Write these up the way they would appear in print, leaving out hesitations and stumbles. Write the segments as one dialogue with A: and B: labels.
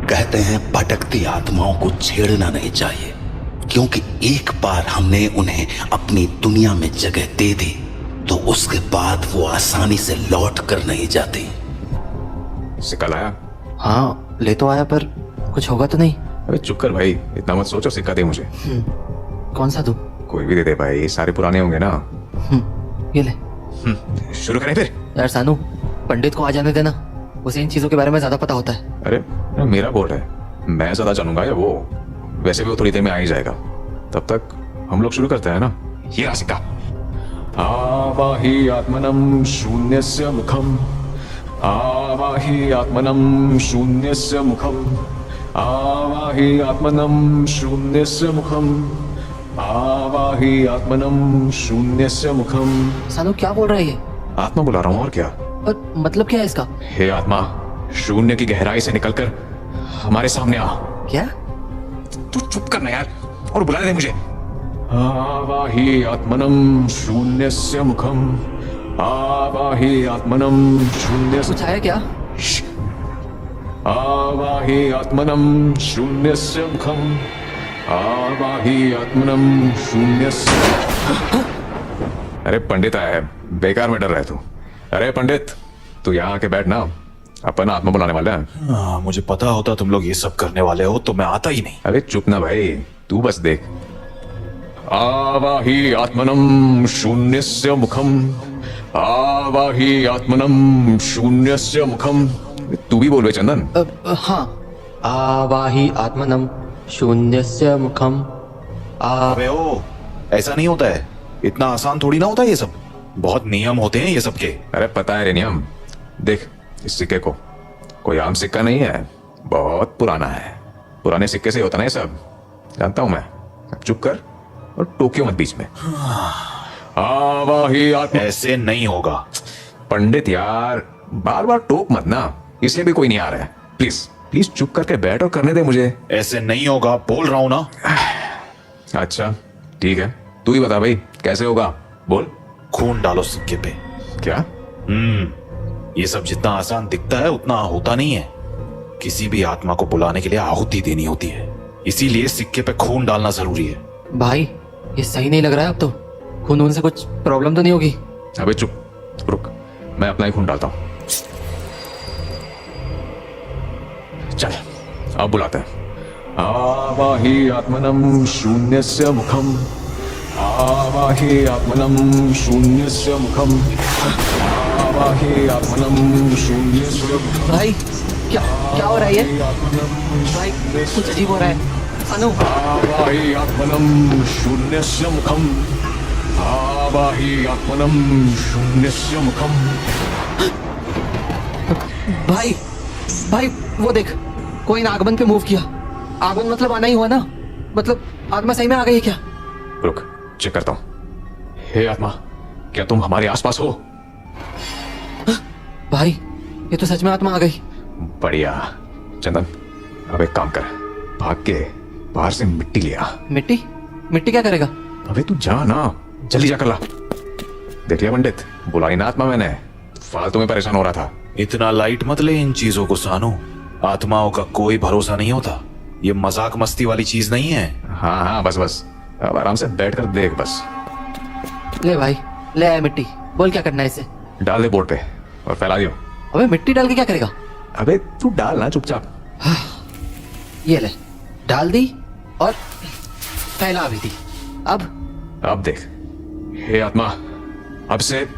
A: कहते हैं भटकती आत्माओं को छेड़ना नहीं चाहिए, क्योंकि एक बार हमने उन्हें अपनी दुनिया में जगह दे दी तो उसके बाद वो आसानी से लौट कर नहीं जाती।
B: सिक्का लाया?
C: हाँ ले तो आया, पर कुछ होगा तो नहीं?
B: अबे चुप कर भाई, इतना मत सोचो, सिक्का दे मुझे।
C: कौन सा दूं?
B: कोई भी दे दे भाई, ये सारे पुराने होंगे ना।
C: ये ले।
B: शुरू करें फिर?
C: यार सानू, पंडित को आ जाने देना, उसे इन चीजों के बारे में ज्यादा पता होता है।
B: अरे मेरा बोर्ड है, मैं ज्यादा जानूंगा या वो? वैसे भी वो थोड़ी देर में आ ही जाएगा, तब तक हम लोग शुरू करते हैं ना। ये रहा सिक्का। आवाहि आत्मनं शून्यस्य मुखम, आवाहि आत्मनं शून्यस्य मुखम, आवाहि आत्मनं शून्यस्य मुखम, आवाहि आत्मनं शून्यस्य मुखम।
C: सानू क्या बोल रहा है ये?
B: आत्मा बुला रहा हूँ, और क्या?
C: और मतलब क्या है इसका?
B: हे आत्मा, शून्य की गहराई से निकलकर हमारे सामने आ।
C: क्या?
B: तू चुप करना यार, और बुला दे मुझे। आवाहि आत्मनं शून्यस्य मुखम, आवाहि आत्मनं शून्यस्य।
C: कुछ आया क्या?
B: आवाहि आत्मनं शून्यस्य मुखम, आवाहि आत्मनं शून्यस्य। अरे पंडित आया है, बेकार में डर रहा है तू। अरे पंडित, तू यहाँ आके बैठ ना, अपन आत्मा बुलाने वाले हैं।
A: मुझे पता होता तुम लोग ये सब करने वाले हो तो मैं आता ही नहीं।
B: अरे चुप ना भाई, तू बस देख। आवाहि आत्मनं शून्यस्य मुखम, आवाहि आत्मनं शून्यस्य मुखम। तू भी बोल बे चंदन।
C: हाँ। आवाहि आत्मनम शून्यस्य मुखम।
A: अबे ओ, ऐसा नहीं होता है, इतना आसान थोड़ी ना होता है ये सब, बहुत नियम होते हैं ये सब के।
B: अरे पता है रे नियम। देख इस सिक्के को, कोई आम सिक्का नहीं है, बहुत पुराना है। पुराने सिक्के से होता ना ये सब, जानता हूं मैं। अब चुप कर और टोकियो मत बीच में। आवाहि आत्मा।
A: ऐसे नहीं होगा
B: पंडित यार, बार बार टोक मत ना, इसलिए भी कोई नहीं आ रहा है। प्लीज प्लीज चुप करके बैठ और करने दे मुझे।
A: ऐसे नहीं होगा, बोल रहा हूं ना।
B: अच्छा ठीक है, तू ही बता भाई कैसे होगा, बोल।
A: खून डालो सिक्के पे।
B: क्या?
A: ये सब जितना आसान दिखता है उतना होता नहीं है। किसी भी आत्मा को बुलाने के लिए आहुति देनी होती है, इसीलिए सिक्के पे खून डालना जरूरी है।
C: भाई ये सही नहीं लग रहा है अब तो। खून से कुछ प्रॉब्लम तो नहीं होगी?
B: अबे चुप, रुक, मैं अपना ही खून डालता हूं। चल अब बुलाते हैं। आवाहि आत्मनं शून्यस्य मुखम, आवाहि आत्मनं शून्यस्य मुखम, आवाहि आत्मनं शून्यस्य मुखम।
C: भाई क्या क्या हो रहा है ये? भाई कुछ अजीब हो रहा है। सानू।
B: आवाहि आत्मनं शून्यस्य मुखम, आवाहि आत्मनं शून्यस्य मुखम।
C: भाई भाई वो देख, कोई ने आगमन पे मूव किया। आगमन मतलब आना ही हुआ ना, मतलब आत्मा सही में आ गई है क्या?
B: रुक, चेक करता हूं। हे आत्मा, क्या तुम हमारे आसपास हो?
C: भाई ये तो सच में आत्मा आ गई।
B: बढ़िया। चंदन अब एक काम कर, भाग के बाहर से मिट्टी ले आ।
C: मिट्टी? मिट्टी क्या करेगा?
B: अबे तू जा ना, जल्दी जाकर ला। देख लिया पंडित, बुलाई ना आत्मा मैंने, फालतू में परेशान हो रहा था।
A: इतना लाइट मत ले इन चीजों को सानू, आत्माओं का कोई भरोसा नहीं होता। ये मजाक मस्ती वाली चीज नहीं है।
B: हाँ हाँ बस बस, अब आराम से बैठ कर देख बस।
C: ले भाई, ले आया मिट्टी। बोल क्या करना है इसे?
B: डाल दे बोर्ड पे और फैला दियो।
C: अबे मिट्टी डाल के क्या करेगा?
B: अबे तू डाल ना चुपचाप।
C: ये ले, डाल दी और फैला भी दी। अब
B: देख, हे आत्मा, अब से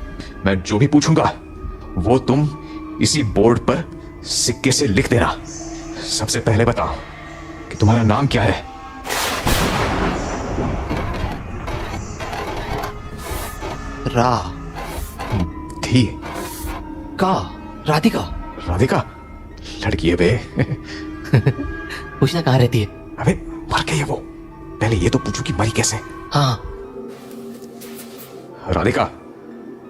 B: मैं जो भी पूछूंगा वो तुम इसी बोर्ड पर सिक्के से लिख देना। सबसे पहले बताओ कि तुम्हारा नाम क्या है?
C: रा।
B: थी।
C: का। राधिका।
B: राधिका? लड़की है बे।
C: पूछना कहाँ रहती है?
B: अबे मर गई है वो, पहले ये तो पूछो कि मरी कैसे।
C: हाँ।
B: राधिका,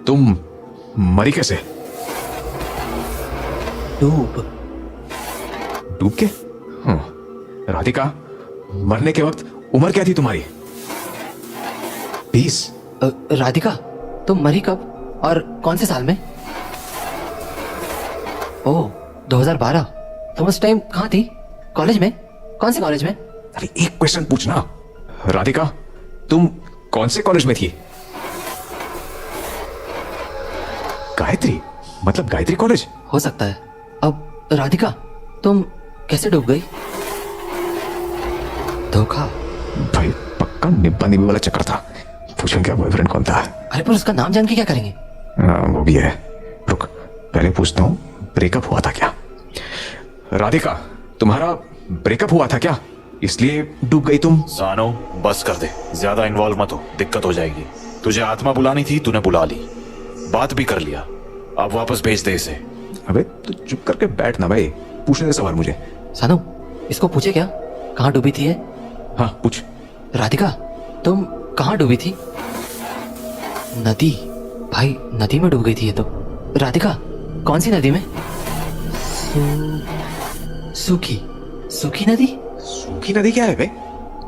B: तुम मरी कैसे?
C: डूब।
B: डूब के? राधिका, मरने के वक्त उम्र क्या थी तुम्हारी? 20।
C: राधिका तुम मरी कब और कौन से साल में? ओह 2012। तुम उस टाइम कहाँ थी? कॉलेज में? कौन से कॉलेज में?
B: अरे एक क्वेश्चन पूछना, राधिका तुम कौन से कॉलेज में थी? गायत्री, मतलब गायत्री कॉलेज?
C: हो सकता है। अब राधिका तुम कैसे डूब गई? धोखा।
B: भाई पक्का निब्बा निब्बी वाला चक्कर था। पूछो क्या बॉयफ्रेंड कौन था?
C: अरे पर उसका नाम जान के क्या करेंगे?
B: हाँ वो भी है, रुक पहले पूछता हूँ, ब्रेकअप हुआ था क्या? राधिका तुम्हारा ब्रेकअप हुआ था क्या, इसलिए डूब गई तुम?
D: सानो बस कर दे, ज्यादा इन्वॉल्व मत हो, दिक्कत हो जाएगी। तुझे आत्मा बुलानी थी, तूने बुला ली, बात भी कर लिया, अब वापस भेज दे इसे।
B: अबे तो चुप करके बैठ ना भाई, पूछने दे सवाल मुझे।
C: सानू इसको पूछे क्या कहाँ डूबी थी ये?
B: हाँ पूछ।
C: राधिका तुम कहाँ डूबी थी? नदी। भाई नदी में डूब गई थी ये तो। राधिका कौन सी नदी में? सूखी। सूखी नदी?
B: सूखी नदी क्या है बे?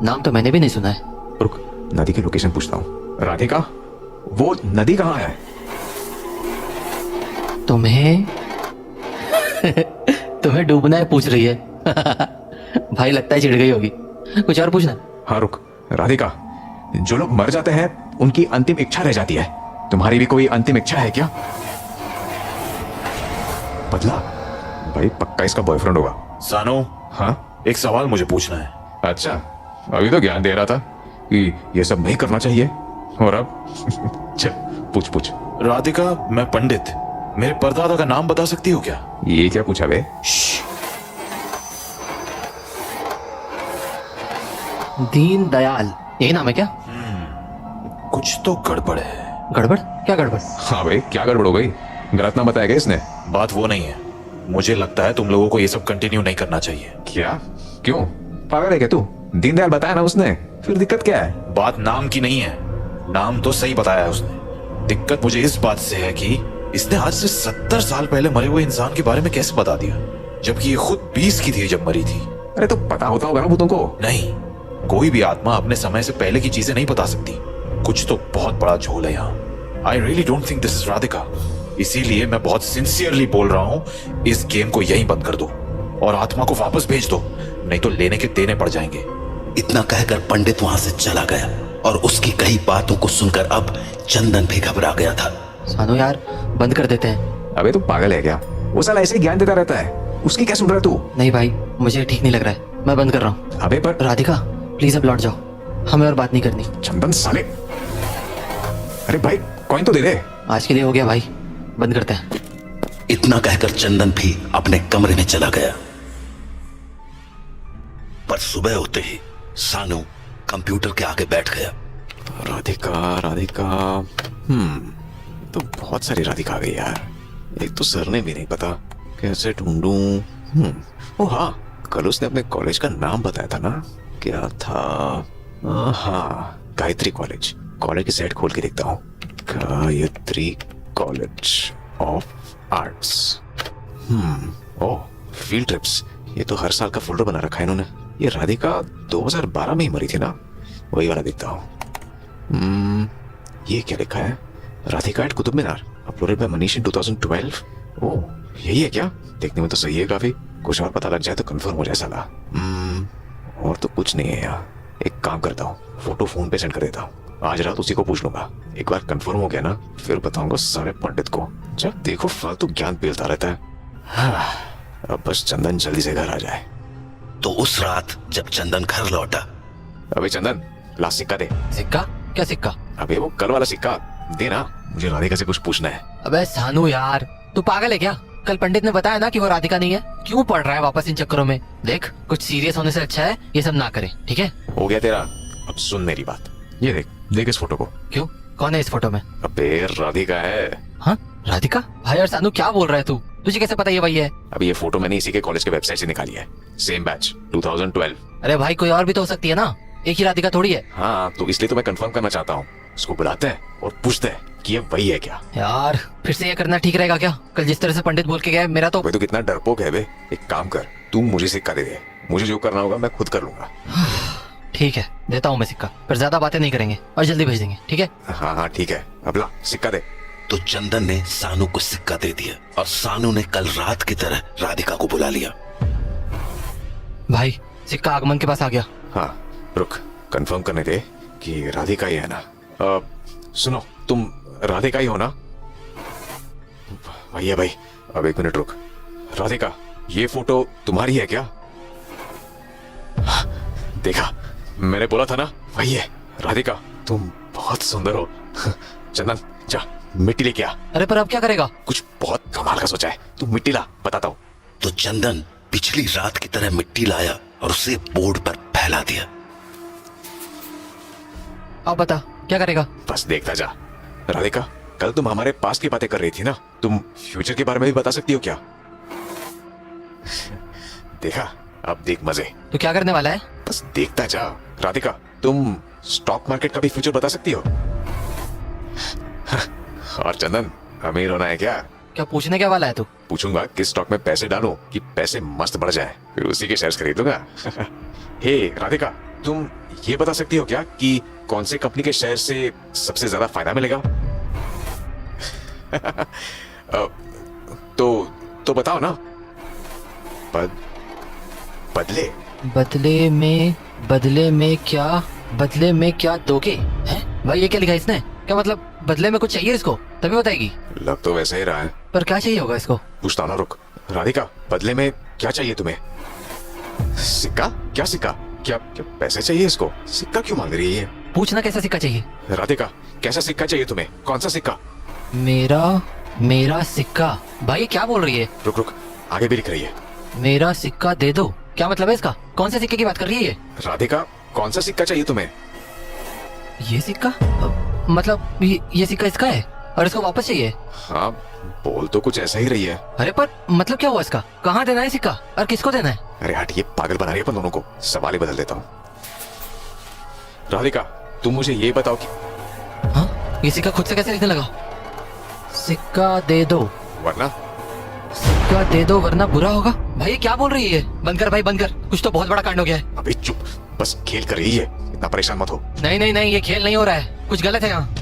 C: नाम तो मैंने भी नहीं सुना है।
B: रुक नदी की लोकेशन पूछता हूँ। राधिका वो नदी कहाँ है?
C: तुम्हें तुम्हें डूबना है पूछ रही है। भाई लगता है चिढ़ गई होगी। कुछ और पूछना?
B: हाँ रुक, राधिका जो लोग मर जाते हैं उनकी अंतिम इच्छा रह जाती है, तुम्हारी भी कोई अंतिम इच्छा है क्या? बदला भाई पक्का इसका बॉयफ्रेंड होगा।
D: सानो
B: हाँ
D: एक सवाल मुझे पूछना है।
B: अच्छा, अभी तो ज्ञान दे रहा था कि ये सब नहीं करना चाहिए, और अब चल पूछ पूछ।
D: राधिका मैं पंडित, मेरे परदादा का नाम बता सकती हो क्या?
B: ये क्या पूछा बे?
C: दीन दयाल, यही नाम है क्या?
D: कुछ तो गड़बड़ है।
C: गड़बड़? क्या गड़बड़?
B: हाँ भाई क्या गड़बड़ हो गई? गलत नाम बताया क्या इसने?
D: बात वो नहीं है, मुझे लगता है तुम लोगों को ये सब कंटिन्यू नहीं करना चाहिए।
B: क्या? क्यों? पागल है क्या तू? दीनदयाल बताया ना उसने, फिर दिक्कत क्या है?
D: बात नाम की नहीं है, नाम तो सही बताया है उसने। दिक्कत मुझे इस बात से है कि इसने आज से 70 साल पहले मरे हुए इंसान के बारे में कैसे बता दिया, जबकि ये खुद 20 की थी जब मरी थी।
B: अरे तो पता होता होगा ना भूतों को।
D: नहीं, कोई भी आत्मा अपने समय से पहले की चीजें नहीं बता सकती। कुछ तो बहुत बड़ा झोल है यहाँ। I really don't think this is Radhika, इसीलिए मैं बहुत सिंसियरली बोल रहा हूँ, इस गेम को यहीं बंद कर दो और आत्मा को वापस भेज दो, नहीं तो लेने के देने पड़ जाएंगे।
A: इतना कहकर पंडित वहां से चला गया और उसकी कई बातों को सुनकर अब चंदन भी घबरा गया था।
C: सानू यार बंद कर देते हैं।
B: अबे तू पागल है क्या? वो साला ऐसे ही ज्ञान देता रहता है, उसकी क्या सुन रहा है तू?
C: नहीं भाई मुझे ठीक नहीं लग रहा है, मैं बंद कर रहा हूँ।
B: अबे पर
C: राधिका प्लीज अब लौट जाओ, हमें और बात नहीं करनी।
B: चंदन साले, अरे भाई कॉइन तो दे दे।
C: आज के लिए हो गया भाई, बंद करते हैं।
A: इतना कहकर चंदन भी अपने कमरे में चला गया। पर सुबह होते ही सानू कंप्यूटर के आगे बैठ गया।
B: राधिका राधिका, तो बहुत सारी राधिका आ गई यार, एक तो सरने भी नहीं पता, कैसे ढूंढूं? ओ हाँ, कल उसने अपने कॉलेज का नाम बताया था ना, क्या था? हाँ गायत्री कॉलेज। कॉलेज की साइट खोल के देखता हूँ, Gayatri college of arts. Oh field trips, ये तो हर साल का फोल्डर बना रखा है इन्होंने। ये राधिका 2012 में ही मरी थी ना, वही वाला देखता हूँ। ये क्या लिखा है? Radhika eight Qutub Minar, uploaded bye Manish इन 2012। ओह यही है क्या? देखने में तो सही है काफी, कुछ और पता लग जाए तो कंफर्म हो जाए साला। और तो कुछ नहीं है यहाँ। एक काम करता हूँ, फोटो फोन पे सेंड कर देता हूँ, आज रात उसी को पूछ लूंगा। एक बार कंफर्म हो गया ना, फिर बताऊंगा सारे पंडित को। जब देखो फालतू ज्ञान पेलता रहता है। अब बस चंदन जल्दी से घर आ जाए।
A: तो उस रात जब चंदन घर लौटा,
B: अबे चंदन ला सिक्का दे।
C: सिक्का? क्या सिक्का?
B: अबे वो कल वाला सिक्का दे ना, मुझे राधिका से कुछ पूछना है।
C: अबे सानू यार तू पागल है क्या? कल पंडित ने बताया ना कि वो राधिका नहीं है, क्यों पड़ रहा है वापस इन चक्करों में? देख कुछ सीरियस होने से अच्छा है ये सब ना करे, ठीक है?
B: हो गया तेरा, अब सुन मेरी बात। ये देख देख इस फोटो को।
C: क्यों, कौन है इस फोटो में?
B: अबे राधिका है।
C: हाँ राधिका? भाई यार सानू क्या बोल रहा है तू? तुझे कैसे पता ये वही है?
B: अभी ये फोटो मैंने इसी के कॉलेज के वेबसाइट से निकाली है, सेम बैच 2012।
C: अरे भाई कोई और भी तो हो सकती है ना, एक ही राधिका थोड़ी है।
B: हाँ तो इसलिए तो मैं कंफर्म करना चाहता हूँ। उसको बुलाते हैं और पूछते हैं कि ये वही है क्या।
C: यार फिर से ये करना ठीक रहेगा क्या? कल जिस तरह से पंडित बोल के गया मेरा तो।
B: भाई तो कितना डरपोक है बे। एक काम कर, तू मुझे सिक्का दे दे, मुझे जो करना होगा मैं खुद कर लूंगा।
C: ठीक है देता हूँ मैं सिक्का, पर ज्यादा बातें नहीं करेंगे और जल्दी भेज देंगे, ठीक है?
B: हाँ ठीक है, अब ला सिक्का दे।
A: तो चंदन ने सानू को सिक्का दे दिया और सानू ने कल रात की तरह राधिका को बुला लिया।
C: भाई सिक्का आगमन के पास आ गया।
B: हाँ रुक, कंफर्म करने दे कि राधिका ही है ना। सुनो, तुम राधिका ही हो ना? भैया भाई, अब एक मिनट रुक। राधिका, ये फोटो तुम्हारी है क्या? देखा, मैंने बोला था ना, वही है राधिका। तुम बहुत सुंदर हो। चंदन जा मिट्टी लेके आ।
C: अरे पर अब क्या करेगा?
B: कुछ बहुत कमाल का सोचा है, तू मिट्टी ला, बताता हूँ।
A: तो चंदन पिछली रात की तरह मिट्टी लाया और उसे बोर्ड पर फैला दिया।
C: अब बता क्या करेगा?
B: बस देखता जा। राधिका, कल तुम हमारे पास्ट की बातें कर रही थी ना, तुम फ्यूचर के बारे में भी बता सकती हो क्या? देखा, अब देख मजे।
C: तो क्या करने वाला है?
B: बस देखता जा। राधिका, तुम स्टॉक मार्केट का भी फ्यूचर बता सकती हो। और चंदन, अमीर होना है क्या?
C: क्या पूछने क्या वाला है तू?
B: पूछूंगा किस स्टॉक में पैसे डालूं कि पैसे मस्त बढ़ जाए, फिर उसी के शेयर्स खरीदूंगा। हे राधिका, तुम ये बता सकती हो क्या कि कौन से कंपनी के शेयर से सबसे ज्यादा फायदा मिलेगा? तो बताओ ना। बदले
C: बदले में क्या दोगे? हैं? भाई ये क्या लिखा है इसने? क्या मतलब बदले में कुछ चाहिए इसको? तभी बताएगी।
B: लग तो वैसे ही रहा है,
C: पर क्या चाहिए होगा इसको?
B: पूछता हूं ना, रुक। राधिका, बदले में क्या चाहिए तुम्हें? सिक्का? क्या सिक्का? क्या पैसे चाहिए इसको? सिक्का क्यों मांग रही है ये?
C: पूछना कैसा सिक्का चाहिए?
B: राधिका, कैसा सिक्का चाहिए तुम्हें? कौन सा सिक्का?
C: मेरा सिक्का। भाई ये क्या बोल रही है?
B: रुक, आगे भी लिख रही है।
C: मेरा सिक्का दे दो। क्या मतलब है इसका? कौन से सिक्के की बात कर रही है ये?
B: राधिका, कौन सा सिक्का चाहिए तुम्हें?
C: ये सिक्का? मतलब ये सिक्का इसका है और इसको वापस चाहिए?
B: हाँ, बोल तो कुछ ऐसा ही रही है।
C: अरे पर मतलब क्या हुआ इसका? कहाँ देना है सिक्का और किसको देना है?
B: अरे हट, ये पागल बना रही है अपन दोनों को। सवाल ही बदल देता हूँ। राधिका, तुम मुझे ये बताओ कि
C: हाँ, ये सिक्का खुद से कैसे लिखने लगा? सिक्का दे दो वरना बुरा होगा। भाई ये क्या बोल रही है? बंद कर भाई, बंद कर। कुछ तो बहुत बड़ा कांड हो गया है।
B: अबे चुप, बस खेल कर रही है, इतना परेशान मत हो।
C: नहीं, ये खेल नहीं हो रहा है, कुछ गलत है यहाँ।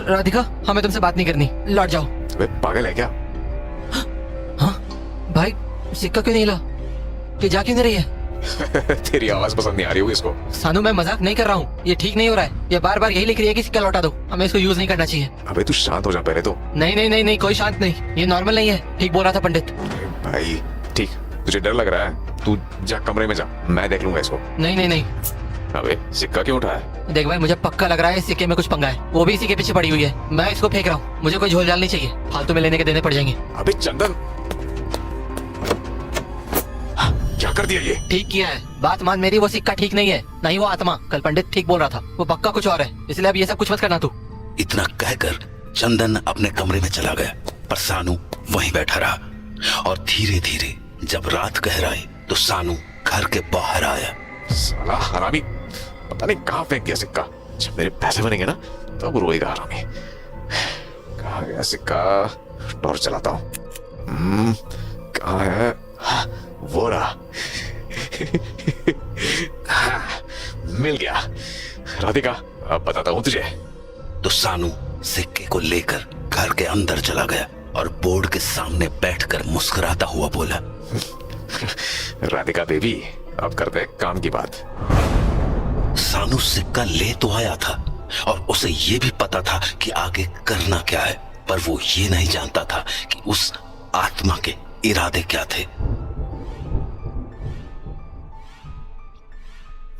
C: राधिका, हमें तुमसे बात नहीं करनी, लौट जाओ।
B: अबे पागल है क्या?
C: हाँ भाई, सिक्का क्यों नहीं ला? ये जा क्यों नहीं रही है?
B: तेरी आवाज पसंद नहीं आ रही होगी इसको।
C: सानू, मैं मजाक नहीं कर रहा हूँ, ये ठीक नहीं हो रहा है। ये बार बार यही लिख रही है कि सिक्का लौटा दो, हमें इसको यूज नहीं करना चाहिए।
B: अबे तू शांत हो जा पहले तो।
C: नहीं, कोई शांत नहीं, ये नॉर्मल नहीं है। ठीक बोल रहा था पंडित।
B: भाई ठीक, तुझे डर लग रहा है, तू जा कमरे में जा, मैं देख लूंगा इसको।
C: नहीं।
B: अबे सिक्का क्यों उठाया?
C: देख भाई, मुझे पक्का लग रहा है इस सिक्के में कुछ पंगा है, वो भी इसी के पीछे पड़ी हुई है। मैं इसको फेंक रहा हूँ, मुझे कोई झोल झाल नहीं चाहिए, फालतू में लेने के देने पड़ जाएंगे।
B: अबे चंदन, क्या कर दिया ये?
C: ठीक किया है, बात मान मेरी। वो सिक्का ठीक नहीं है, नहीं वो आत्मा। कल पंडित ठीक बोल रहा था, वो पक्का कुछ और है, इसलिए अब ये सब कुछ मत करना तू।
A: इतना कहकर चंदन अपने कमरे में चला गया, पर सानू वहीं बैठा रहा। और धीरे धीरे जब रात गहर आई तो सानू घर के बाहर आया।
B: साला हरामी, पता नहीं कहाँ फेंक दिया सिक्का। जब मेरे पैसे बनेंगे ना तब रोएगा हरामी। कहाँ गया सिक्का? टॉर्च चलाता हूँ। कहाँ है? वो रहा। मिल गया। राधिका, अब बताता हूँ तुझे।
A: तो सानू सिक्के को लेकर घर के अंदर चला गया और बोर्ड के सामने बैठकर मुस्कुराता हुआ बोला,
B: राधिका बेबी, अब करते हैं काम की बात।
A: सानू सिक्का ले तो आया था और उसे ये भी पता था कि आगे करना क्या है, पर वो ये नहीं जानता था कि उस आत्मा के इरादे क्या थे।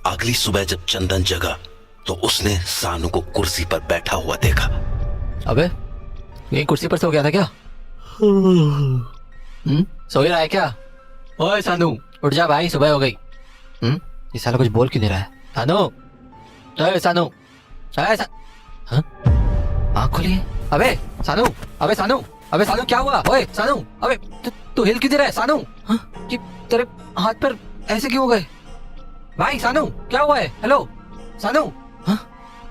A: अगली सुबह जब चंदन जगा तो उसने सानू को कुर्सी पर बैठा हुआ देखा। अबे
C: यही कुर्सी पर सो गया था क्या? सो ही रहा है क्या? ओए सानू, उठ जा भाई, सुबह हो गई। ये साला कुछ बोल क्यों नहीं रहा है? सानू, ओए सानू, हाँ? आँख खोली है। अबे सानू, क्या हुआ? ओए सानू, अबे तू हिल क्यों नहीं रहा है सानू? हाँ? कि तेरे हाथ पर ऐसे क्यों हो गए? भाई सानू, क्या हुआ है? हेलो सानू, हाँ?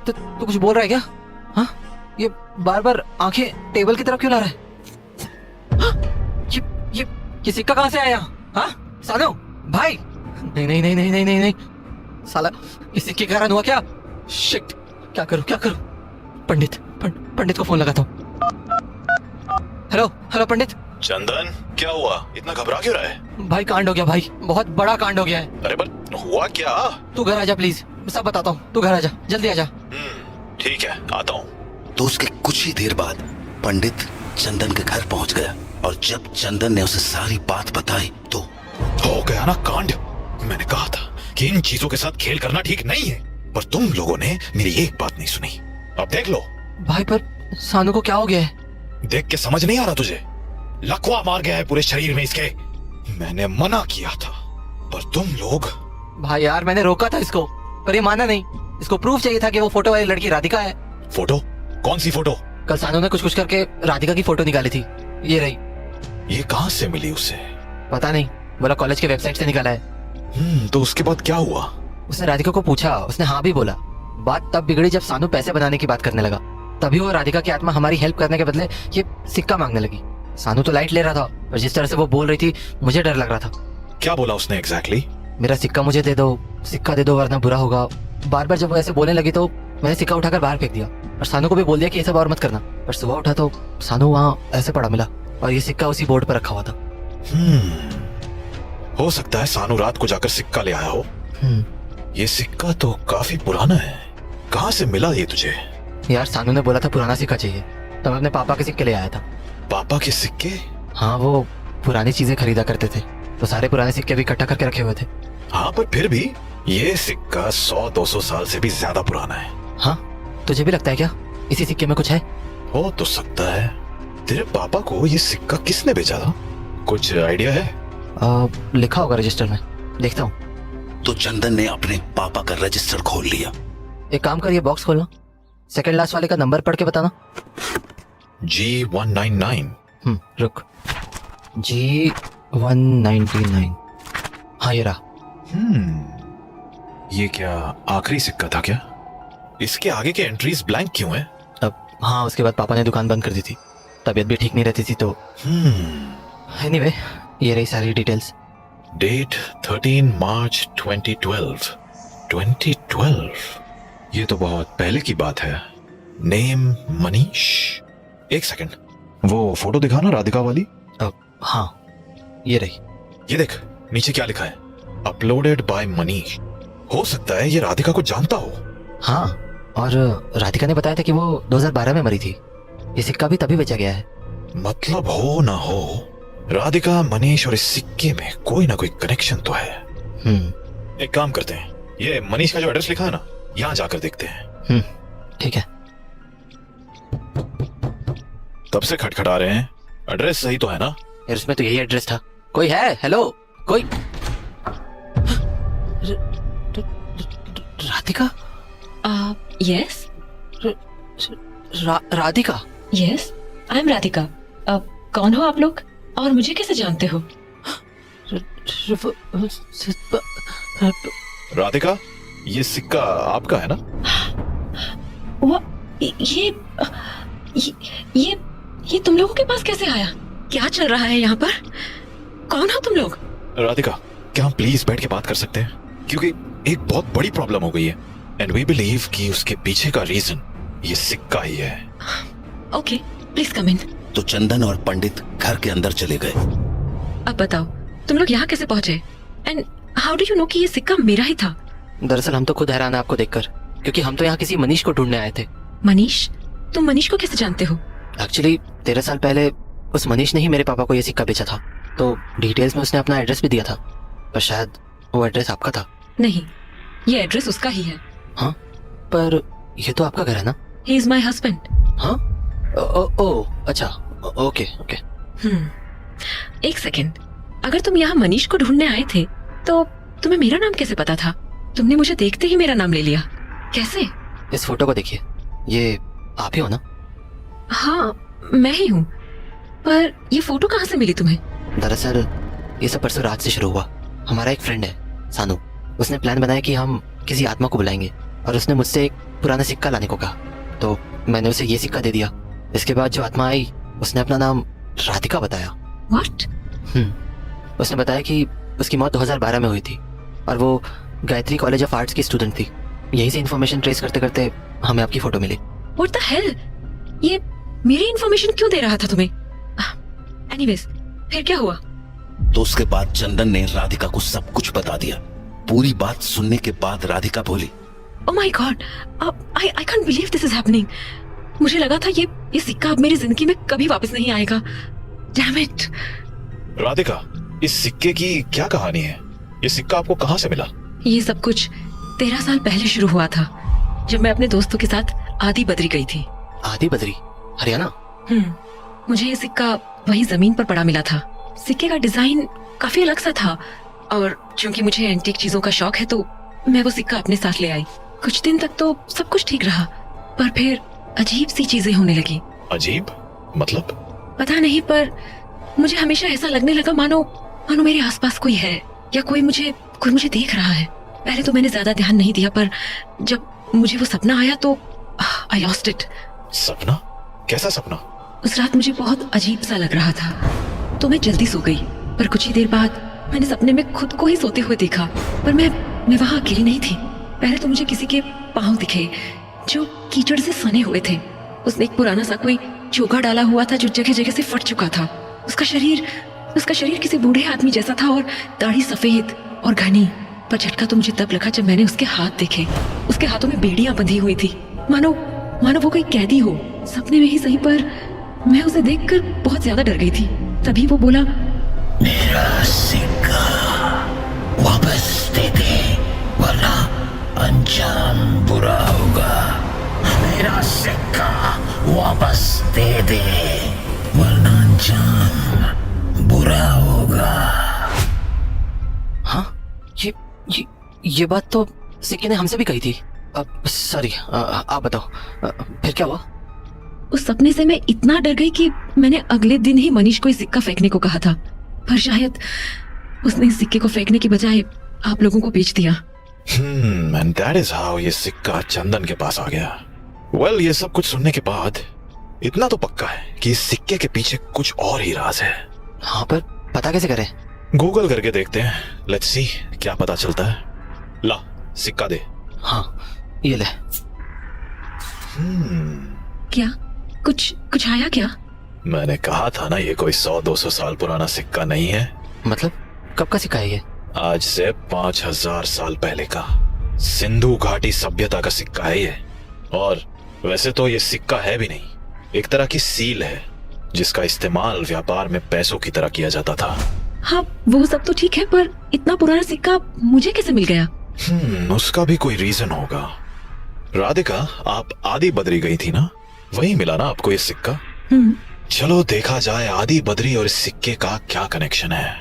C: तू कुछ बोल रहा है क्या? हाँ? ये बार बार आंखें टेबल की तरफ क्यों ला रहा है? हाँ? ये सिक्का कहाँ से आया? हाँ? सानू भाई, नहीं, साला इस सिक्के के कारण हुआ क्या? शिट, क्या करूं? पंडित को फोन लगाता हूँ। हेलो पंडित।
D: चंदन, क्या हुआ? इतना घबरा क्यों रहा है?
C: भाई कांड हो गया भाई, बहुत बड़ा कांड हो गया है।
D: अरे पर हुआ क्या?
C: तू घर आजा प्लीज, मैं सब बताता हूँ। तू घर आजा, जल्दी आजा।
D: ठीक है, आता हूँ।
A: तो उसके कुछ ही देर बाद पंडित चंदन के घर पहुंच गया और जब चंदन ने उसे सारी बात बताई तो
D: हो गया ना कांड। मैंने कहा था कि इन चीजों के साथ खेल करना ठीक नहीं है, पर तुम लोगों ने मेरी एक बात नहीं सुनी। अब देख लो।
C: भाई पर सानू को क्या हो गया है?
D: देख के समझ नहीं आ रहा तुझे? लकवा मार गया है पूरे शरीर में इसके। मैंने मना किया था पर तुम लोग।
C: भाई यार मैंने रोका था इसको, पर ये माना नहीं। इसको प्रूफ चाहिए था कि वो फोटो वाली लड़की राधिका है।
D: फोटो? कौन सी फोटो?
C: कल सानू ने कुछ करके राधिका की फोटो निकाली थी, ये रही।
D: ये कहाँ से मिली उसे?
C: पता नहीं, बोला कॉलेज के वेबसाइट से निकाला है।
D: तो उसके बाद क्या हुआ?
C: उसने राधिका को पूछा, उसने हाँ भी बोला। बात तब बिगड़ी जब सानू पैसे बनाने की बात करने लगा। तभी वो राधिका की आत्मा हमारी हेल्प करने के बदले ये सिक्का मांगने लगी। सानू तो लाइट ले रहा था, पर जिस तरह से वो बोल रही थी मुझे डर लग रहा था।
D: क्या बोला उसने एग्जैक्टली?
C: मेरा सिक्का मुझे दे दो, सिक्का दे दो वरना बुरा होगा। बार बार जब वो ऐसे बोलने लगी तो मैंने सिक्का उठाकर बाहर फेंक दिया और सानू को भी बोल दिया कि ये सब और मत करना। पर सुबह उठा तो सानू वहाँ ऐसे पड़ा मिला और ये सिक्का उसी बोर्ड पर रखा हुआ था।
D: हो सकता है सानू रात को जाकर सिक्का ले आया हो। ये सिक्का तो काफी पुराना है। कहाँ से मिला ये तुझे?
C: यार सानू ने बोला था पुराना सिक्का चाहिए, तो मैं अपने पापा के सिक्के ले आया था।
D: पापा के सिक्के?
C: हाँ, वो पुरानी चीजें खरीदा करते थे, तो सारे पुराने सिक्के भी इकट्ठा करके रखे हुए थे।
D: हाँ, पर फिर भी ये सिक्का 100-200 साल से भी ज्यादा पुराना है।
C: हाँ, तुझे भी लगता है क्या इसी सिक्के में कुछ है?
D: हो तो सकता है। तेरे पापा को ये सिक्का किसने बेचा था? कुछ आइडिया है?
C: लिखा होगा रजिस्टर में, देखता हूँ।
A: तो चंदन ने अपने पापा का रजिस्टर खोल लिया।
C: एक काम कर, ये बॉक्स खोलना, सेकंड लास्ट वाले का नंबर पढ़ के बताना।
D: G199।
C: रुक, G199। हाँ ये रहा।
D: ये क्या आखिरी सिक्का था क्या? इसके आगे के एंट्रीज ब्लैंक क्यों हैं?
C: अब हाँ, उसके बाद पापा ने दुकान बंद कर दी थी, तबीयत भी ठीक नहीं रहती थी तो। एनीवे, ये रही सारी डिटेल्स।
D: डेट 13 मार्च 2012। 2012? ये तो बहुत पहले की बात है। नेम मनीष। एक सेकंड, वो फोटो दिखाना राधिका वाली।
C: हाँ ये रही।
D: ये देख नीचे क्या लिखा है, अपलोडेड बाय मनीष। हो सकता है ये राधिका को जानता हो।
C: हाँ, और राधिका ने बताया था कि वो 2012 में मरी थी। ये सिक्का भी तभी बेचा गया है।
D: मतलब हो ना हो, राधिका, मनीष और इस सिक्के में कोई ना कोई कनेक्शन तो है। एक काम करते हैं, ये मनीष का जो एड्रेस लिखा है ना, यहाँ जाकर देखते हैं।
C: ठीक है।
D: तब से खटखटा रहे हैं, एड्रेस सही तो है ना?
C: यार उसमें तो यही एड्रेस था। कोई है? हेलो, कोई? Radhika?
E: Yes,
C: Radhika?
E: yes, I am Radhika. अब कौन हो आप लोग और मुझे कैसे जानते हो?
D: राधिका, ये सिक्का आपका है ना?
E: वो ये तुम लोगों के पास कैसे आया? क्या चल रहा है यहाँ पर? कौन हो तुम लोग?
D: राधिका, क्या हम प्लीज बैठ के बात कर सकते हैं? क्योंकि एक बहुत बड़ी प्रॉब्लम हो गई है एंड वी बिलीव कि उसके पीछे का रीजन ये सिक्का ही है।
E: ओके, प्लीज कम इन।
A: तो चंदन और पंडित घर के अंदर चले गए।
E: अब बताओ तुम लोग यहाँ कैसे पहुंचे? And how do you know कि ये सिक्का मेरा ही था?
C: दरअसल हम तो खुद हैरान है आपको देखकर, क्योंकि हम तो यहाँ किसी मनीष को ढूंढने आए थे।
E: मनीष? तुम मनीष को कैसे जानते हो?
C: एक्चुअली 13 साल पहले उस मनीष ने ही मेरे पापा को ये सिक्का बेचा था, तो डिटेल्स में उसने अपना एड्रेस भी दिया था, पर शायद वो एड्रेस आपका था।
E: नहीं, ये एड्रेस उसका ही है।
C: हाँ, पर ये तो आपका घर है ना?
E: He is my husband.
C: हाँ? ओ अच्छा, ओके।
E: एक सेकेंड, अगर तुम यहाँ मनीष को ढूंढने आए थे तो तुम्हें मेरा नाम कैसे पता था? तुमने मुझे देखते ही मेरा नाम ले लिया, कैसे?
C: इस फोटो को देखिए, ये आप ही हो ना?
E: हाँ, मैं ही हूँ, पर ये फोटो कहाँ से मिली तुम्हें?
C: दरअसल ये सब परसों रात से शुरू हुआ। हमारा एक फ्रेंड है सानू, उसने प्लान बनाया कि हम किसी आत्मा को बुलाएंगे और उसने मुझसे एक पुराना सिक्का लाने को कहा, तो मैंने उसे ये सिक्का दे दिया। इसके बाद जो आत्मा आई उसने अपना नाम राधिका बताया।
E: What?
C: उसने बताया कि उसकी मौत 2012 में हुई थी और वो गायत्री कॉलेज ऑफ आर्ट्स की स्टूडेंट थी। यहीं से इन्फॉर्मेशन ट्रेस करते करते हमें आपकी फोटो मिली।
E: What the hell? ये मेरी इन्फॉर्मेशन क्यों दे रहा था तुम्हें? एनीवेज, फिर क्या हुआ?
A: तो उसके बाद चंदन ने राधिका को सब कुछ बता दिया। पूरी बात सुनने के बाद राधिका बोली,
E: Oh my God, I can't believe this is happening. मुझे लगा था ये सिक्का अब मेरी जिंदगी में कभी वापस नहीं आएगा। Damn it.
D: राधिका, इस सिक्के की क्या कहानी है? ये सिक्का आपको कहाँ से मिला?
E: ये सब कुछ 13 साल पहले शुरू हुआ था, जब मैं अपने दोस्तों के साथ आदि बद्री गई थी।
C: आदि बद्री, हरियाणा?
E: मुझे ये सिक्का वही जमीन पर पड़ा मिला था। सिक्के का डिजाइन काफी अलग सा था, और चूंकि मुझे एंटीक चीजों का शौक है, तो मैं वो सिक्का अपने साथ ले आई। कुछ दिन तक तो सब कुछ ठीक रहा, पर फिर अजीब सी चीजें होने लगी।
D: अजीब मतलब?
E: पता नहीं, पर मुझे हमेशा ऐसा लगने लगा मानो मेरे आसपास कोई है, या कोई मुझे देख रहा है। पहले तो मैंने ज्यादा ध्यान नहीं दिया, पर जब मुझे वो सपना आया तो आई लॉस्ट इट।
D: सपना? कैसा सपना?
E: उस रात मुझे बहुत अजीब सा लग रहा था, तो मैं जल्दी सो गई। पर कुछ ही देर बाद मैंने सपने में खुद को ही सोते हुए देखा, पर मैं वहां अकेली नहीं थी। पहले तो मुझे किसी के पांव दिखे जो कीचड़ से सने हुए थे। उसने एक पुराना सा कोई चोगा डाला हुआ था जो जगह जगह से फट चुका था। उसका शरीर किसी बूढ़े आदमी जैसा था, और दाढ़ी सफेद और घनी। पर झटका तो मुझे तब लगा जब मैंने उसके हाथ देखे। उसके हाथों में बेड़ियां बंधी हुई थी, मानो वो कोई कैदी हो। सपने में ही सही, पर मैं उसे देखकर बहुत ज्यादा डर गई थी। तभी वो बोला,
A: मेरा सिक्का वापस दे दे, वरना अंजाम बुरा होगा। मेरा सिक्का वापस दे दे, वरना अंजाम बुरा होगा।
C: हाँ, ये बात तो सिक्के ने हमसे भी कही थी। सॉरी, आप बताओ फिर क्या हुआ?
E: उस सपने से मैं इतना डर गई कि मैंने अगले दिन ही मनीष को इस सिक्का फेंकने को कहा था, पर शायद उसने इस सिक्के को फेंकने की बजाय आप लोगों को बेच दिया।
D: And that is how ये सिक्का चंदन के पास आ गया। Well, ये सब कुछ सुनने के बाद इतना तो पक्का है कि इस सिक्के के पीछे कुछ और ही राज है।
C: हाँ, पर पता कैसे करें?
D: गूगल करके देखते हैं। लेट्स सी क्या पता चलता है। ला, सिक्का दे।
C: हाँ, ये ले।
E: क्या कुछ आया क्या?
D: मैंने कहा था ना, ये कोई 100-200 साल पुराना सिक्का नहीं है।
C: मतलब कब का सिक्का है ये?
D: आज से 5000 साल पहले का सिंधु घाटी सभ्यता का सिक्का है ये। और वैसे तो ये सिक्का है भी नहीं, एक तरह की सील है जिसका इस्तेमाल व्यापार में पैसों की तरह किया जाता था।
E: हाँ, वो सब तो ठीक है, पर इतना पुराना सिक्का मुझे कैसे मिल गया?
D: उसका भी कोई रीजन होगा। राधिका, आप आदि बद्री गई थी ना, वही मिला ना आपको ये सिक्का? चलो देखा जाए आदि बद्री और इस सिक्के का क्या कनेक्शन है।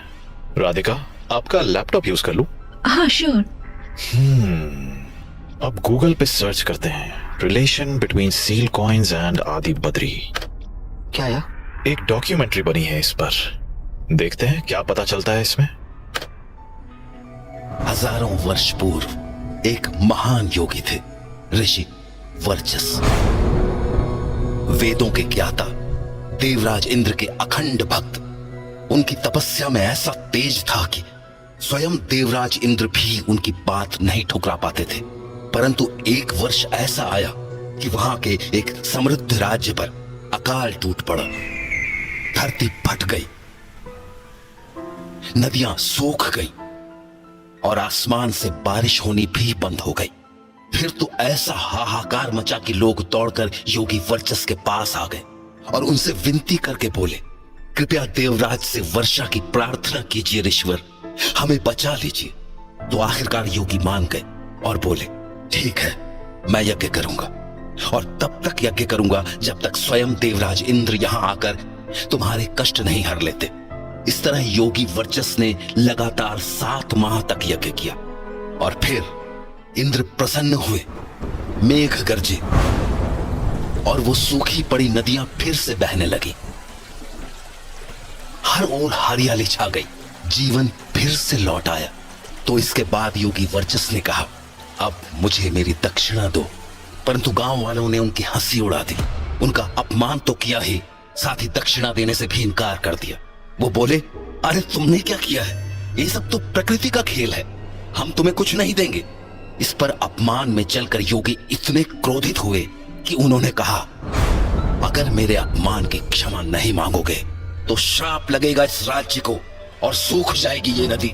D: राधिका, आपका लैपटॉप यूज कर लूं?
E: हाँ, श्योर।
D: अब गूगल पे सर्च करते हैं, relation between seal coins and आदि बद्री।
C: क्या आया?
D: एक डॉक्यूमेंट्री बनी है इस पर, देखते हैं क्या पता चलता है इसमें।
A: हजारों वर्ष पूर्व एक महान योगी थे, ऋषि वर्चस। वेदों के ज्ञाता, देवराज इंद्र के अखंड भक्त। उनकी तपस्या में ऐसा तेज था कि स्वयं देवराज इंद्र भी उनकी बात नहीं ठुकरा पाते थे। परंतु एक वर्ष ऐसा आया कि वहां के एक समृद्ध राज्य पर अकाल टूट पड़ा। धरती फट गई, नदियां सूख गई और आसमान से बारिश होनी भी बंद हो गई। फिर तो ऐसा हाहाकार मचा कि लोग दौड़कर योगी वर्चस के पास आ गए और उनसे विनती करके बोले, कृपया देवराज से वर्षा की प्रार्थना कीजिए ऋषिवर, हमें बचा लीजिए। तो आखिरकार योगी मान गए और बोले, ठीक है, मैं यज्ञ करूंगा, और तब तक यज्ञ करूंगा जब तक स्वयं देवराज इंद्र यहां आकर तुम्हारे कष्ट नहीं हर लेते। इस तरह योगी वर्चस ने लगातार 7 माह तक यज्ञ किया और फिर इंद्र प्रसन्न हुए, मेघ गरजे और वो सूखी पड़ी नदियां फिर से बहने लगी। हर ओर हरियाली छा गई, जीवन फिर से लौट आया। तो इसके बाद योगी वर्चस ने कहा, अब मुझे मेरी दक्षिणा दो। परंतु गांव वालों ने उनकी हंसी उड़ा दी, उनका अपमान तो किया ही, साथ ही दक्षिणा देने से भी इनकार कर दिया। वो बोले, अरे तुमने क्या किया है, ये सब तो प्रकृति का खेल है, हम तुम्हें कुछ नहीं देंगे। इस पर अपमान में चलकर योगी इतने क्रोधित हुए कि उन्होंने कहा, अगर मेरे अपमान की क्षमा नहीं मांगोगे तो श्राप लगेगा इस राज्य को और सूख जाएगी ये नदी।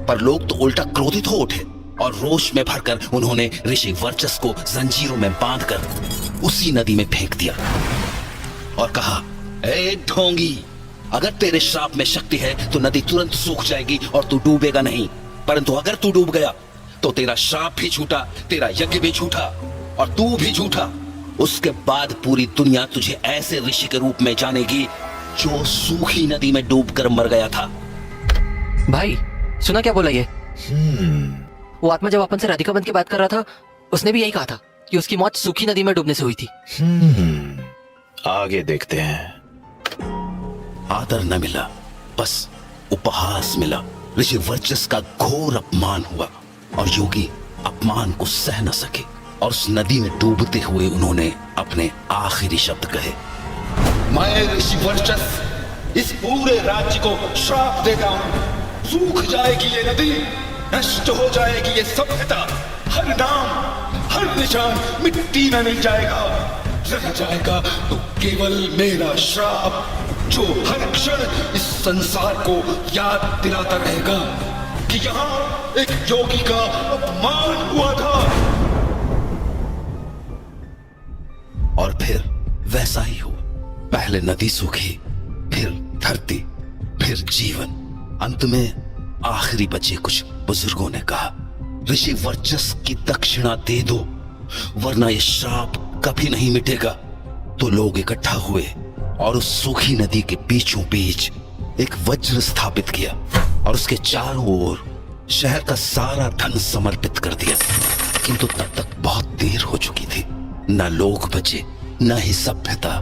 A: पर लोग तो उल्टा क्रोधित हो उठे और रोष में भरकर उन्होंने ऋषि वर्चस को जंजीरों में बांधकर उसी नदी में फेंक दिया और कहा, ए ढोंगी, अगर तेरे श्राप में शक्ति है तो नदी तुरंत सूख जाएगी और तू डूबेगा नहीं, परंतु अगर तू डूब गया तो तेरा श्राप भी झूठा, तेरा यज्ञ भी झूठा और तू भी झूठा। उसके बाद पूरी दुनिया तुझे ऐसे ऋषि के रूप में जानेगी जो सूखी नदी में डूबकर मर गया था।
C: भाई सुना क्या बोला ये? वो आत्मा जब अपन से राधिका बंद की बात कर रहा था, उसने भी यही कहा था कि उसकी मौत सूखी नदी में डूबने से हुई थी।
D: आगे देखते हैं।
A: आदर न मिला, बस उपहास मिला। ऋषि वर्चस का घोर अपमान हुआ और योगी अपमान को सह न सके और उस नदी में डूबते हुए उन्होंने अपने आखिरी शब्द कहे, मैं ऋषि वर्चस इस पूरे राज्य को श्राप देता हूं। सूख जाएगी ये नदी, नष्ट हो जाएगी ये सभ्यता, हर नाम हर निशान मिट्टी में मिल जाएगा। रह जाएगा तो केवल मेरा श्राप जो हर क्षण इस संसार को याद दिलाता रहेगा कि यहाँ एक योगी का अपमान हुआ था। और फिर वैसा ही हुआ। पहले नदी सूखी, फिर धरती, फिर जीवन। अंत में आखिरी बचे कुछ बुजुर्गों ने कहा, ऋषि वर्चस की दक्षिणा दे दो वरना ये श्राप कभी नहीं मिटेगा। तो लोग इकट्ठा हुए और उस सूखी नदी के बीचों बीच एक वज्र स्थापित किया और उसके चारों ओर शहर का सारा धन समर्पित कर दिया। किंतु तब तक बहुत देर हो चुकी थी। न लोग बचे, न ही सभ्यता।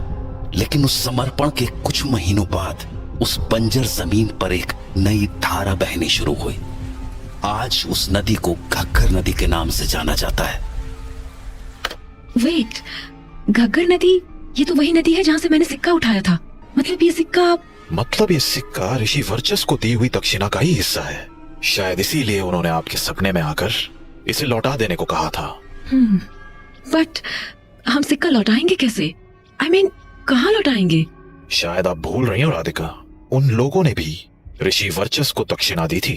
A: लेकिन उस समर्पण के कुछ महीनों बाद उस बंजर जमीन पर एक नई धारा बहनी शुरू हुई। आज उस नदी को घग्गर नदी के नाम से जाना जाता है।
E: वेट, घग्गर नदी, ये तो वही नदी है जहाँ से मैंने सिक्का उठाया था। मतलब ये सिक्का
D: ऋषि वर्चस को दी हुई दक्षिणा का ही हिस्सा है। शायद इसीलिए उन्होंने आपके सपने में आकर इसे लौटा देने को कहा था।
E: बट हम सिक्का लौटाएंगे कैसे? I mean, कहाँ लौटाएंगे?
D: शायद आप भूल रही हो राधिका, उन लोगों ने भी ऋषि वर्चस को दक्षिणा दी थी।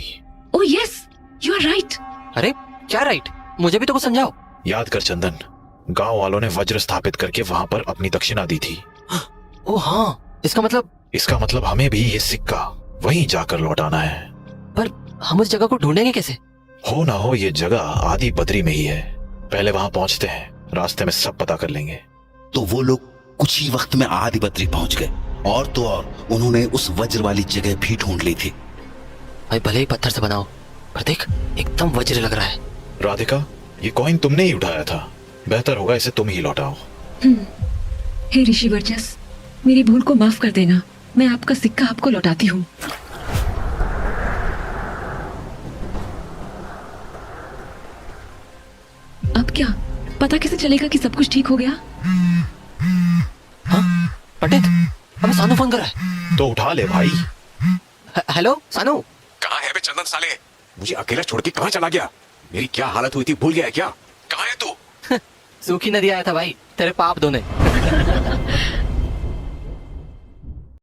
E: Oh yes, you are right.
C: अरे क्या राइट? मुझे भी तो कुछ समझाओ।
D: याद कर चंदन, गांव वालों ने वज्र स्थापित करके वहां पर अपनी दक्षिणा दी थी।
C: ओह हाँ, इसका मतलब
D: हमें भी ये सिक्का वहीं जाकर लौटाना है।
C: पर हम उस जगह को ढूंढेंगे कैसे?
D: हो ना हो ये जगह आदि बद्री में ही है। पहले वहां पहुंचते हैं, रास्ते में सब पता कर लेंगे।
A: तो वो लोग कुछ ही वक्त में आदि बद्री पहुंच गए और तो और उन्होंने उस वज्र वाली जगह भी ढूंढ ली थी।
C: भाई भले ही पत्थर से बनाओ, पर देख एकदम वज्र लग रहा है।
D: राधिका, ये कॉइन तुमने ही उठाया था, बेहतर होगा इसे तुम ही लौटाओ।
E: हे ऋषि वर्चस, मेरी भूल को माफ कर देना। मैं आपका सिक्का आपको लौटाती हूँ। अब क्या पता कैसे चलेगा कि सब कुछ ठीक हो गया?
C: हाँ पंडित, हमें सानू फोन कर रहा है।
D: तो उठा ले भाई।
C: हेलो सानू।
B: कहाँ है बे चंदन साले? मुझे अकेला छोड़ के कहाँ चला गया? मेरी क्या हालत हुई थी भूल गया है क्या? कहाँ है तू?
C: सूखी नदी आया था भाई, तेरे पाप धोने।